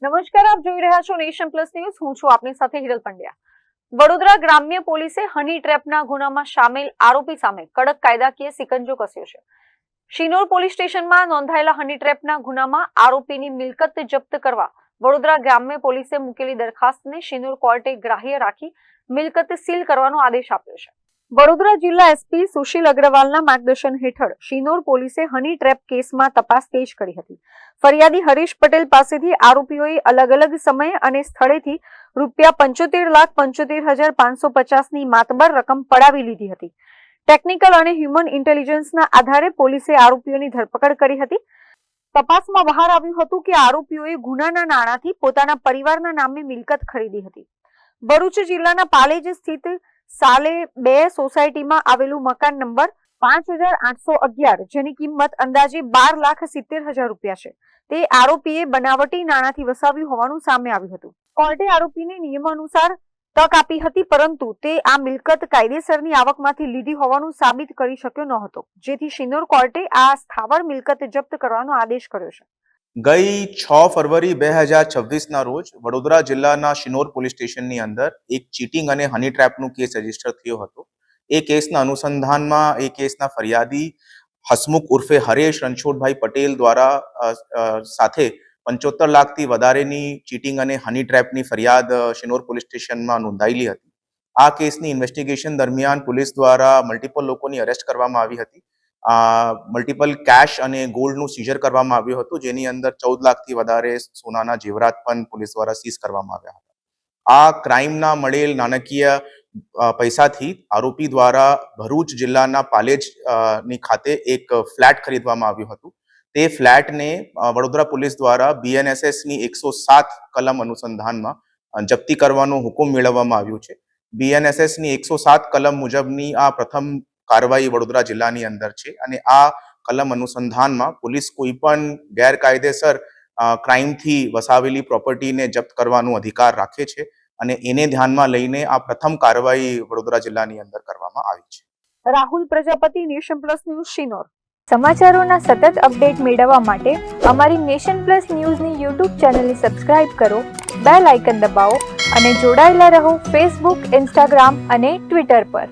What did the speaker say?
નમસ્કાર, આપ જોઈ રહ્યા છો નેશન પ્લસ ન્યૂઝ. હું છું આપની સાથે હિરલ પંડ્યા. વડોદરા ગ્રામ્ય પોલીસે હની ટ્રેપના ગુનામાં સામેલ આરોપી સામે કડક કાયદાકીય સિકંજો કસ્યો છે. શિનોર પોલીસ સ્ટેશનમાં નોંધાયેલા હની ટ્રેપના ગુનામાં આરોપીની મિલકત જપ્ત કરવા વડોદરા ગ્રામ્ય પોલીસે મૂકેલી દરખાસ્તને શિનોર કોર્ટે ગ્રાહ્ય રાખી મિલકત સીલ કરવાનો આદેશ આપ્યો છે. વડોદરા જિલ્લા એસપી સુશીલ અગ્રવાલના માર્ગદર્શન હેઠળ શિનોર પોલીસે હની ટ્રેપ કેસમાં તપાસ તેજ કરી હતી. ફરિયાદી હરીશ પટેલ પાસેથી આરોપીઓએ અલગ અલગ સમયે અને સ્થળેથી ₹75,75,550 ની માતબર રકમ પડાવી લીધી હતી. ટેકનિકલ અને હ્યુમન ઇન્ટેલિજન્સના આધારે પોલીસે આરોપીઓની ધરપકડ કરી હતી. તપાસમાં બહાર આવ્યું હતું કે આરોપીઓએ ગુનાના નાણાંથી પોતાના પરિવારના નામે મિલકત ખરીદી હતી. ભરૂચ જિલ્લાના પાલેજ સ્થિત સાલે 2 સોસાયટીમાં આવેલું મકાન નંબર 5811 જેની કિંમત અંદાજે ₹12,70,000 છે, તે આરોપીએ બનાવટી નાણાંથી વસાવ્યું હોવાનું સામે આવ્યું હતું. કોર્ટે આરોપીને નિયમાનુસાર તક આપી હતી, પરંતુ તે આ મિલકત કાયદેસરની આવકમાંથી લીધી હોવાનું સાબિત કરી શક્યો ન હતો, જેથી શિનોર કોર્ટે આ સ્થાવર મિલકત જપ્ત કરવાનો આદેશ કર્યો છે. ગઈ 6 ફરવરી 2026ના રોજ વડોદરા જિલ્લાના શિનોર પોલીસ સ્ટેશનની અંદર એક ચીટિંગ અને હની ટ્રેપનો કેસ રજીસ્ટર થયો હતો. એ કેસના અનુસંધાનમાં એ કેસના ફરિયાદી હસમુખ ઉર્ફે હરેશ રણછોડભાઈ પટેલ દ્વારા સાથે 75 લાખથી વધારેની ચીટિંગ અને હની ટ્રેપની ફરિયાદ શિનોર પોલીસ સ્ટેશનમાં નોંધાયેલી હતી. આ કેસની ઇન્વેસ્ટિગેશન દરમિયાન પોલીસ દ્વારા મલ્ટિપલ લોકોની અરેસ્ટ કરવામાં આવી હતી. મલ્ટિપલ કેશ અને ગોલ્ડનું સીઝર કરવામાં આવ્યું હતું, જેની અંદર 14 લાખથી વધારે સોનાના જેવરાત પણ પોલીસ દ્વારા સીઝ કરવામાં આવ્યા હતા. આ ક્રાઇમના મળેલ નાણાકીય પૈસાથી આરોપી દ્વારા ભરૂચ જિલ્લાના પાલેજ ની ખાતે એક ફ્લેટ ખરીદવામાં આવ્યું હતું. તે ફ્લેટને વડોદરા પોલીસ દ્વારા BNSS ની 107 કલમ અનુસંધાનમાં જપ્તી કરવાનો હુકમ મેળવવામાં આવ્યું છે. BNSS ની 107 કલમ મુજબની આ પ્રથમ કાર્યવાહી વડોદરા જિલ્લાની અંદર છે અને આ કલમ અનુસંધાનમાં પોલીસ કોઈ પણ ગેરકાયદેસર ક્રાઇમથી વસાવેલી પ્રોપર્ટીને જપ્ત કરવાનો અધિકાર રાખે છે અને એને ધ્યાનમાં લઈને આ પ્રથમ કાર્યવાહી વડોદરા જિલ્લાની અંદર કરવામાં આવી છે. Rahul Prajapati, nation plus news, Sinor. સમાચારોના સતત અપડેટ મેળવવા માટે અમારી નેશન પ્લસ ન્યૂઝની YouTube ચેનલને સબસ્ક્રાઇબ કરો, બેલ આઇકન દબાવો અને જોડાયેલા રહો Facebook, Instagram અને Twitter પર.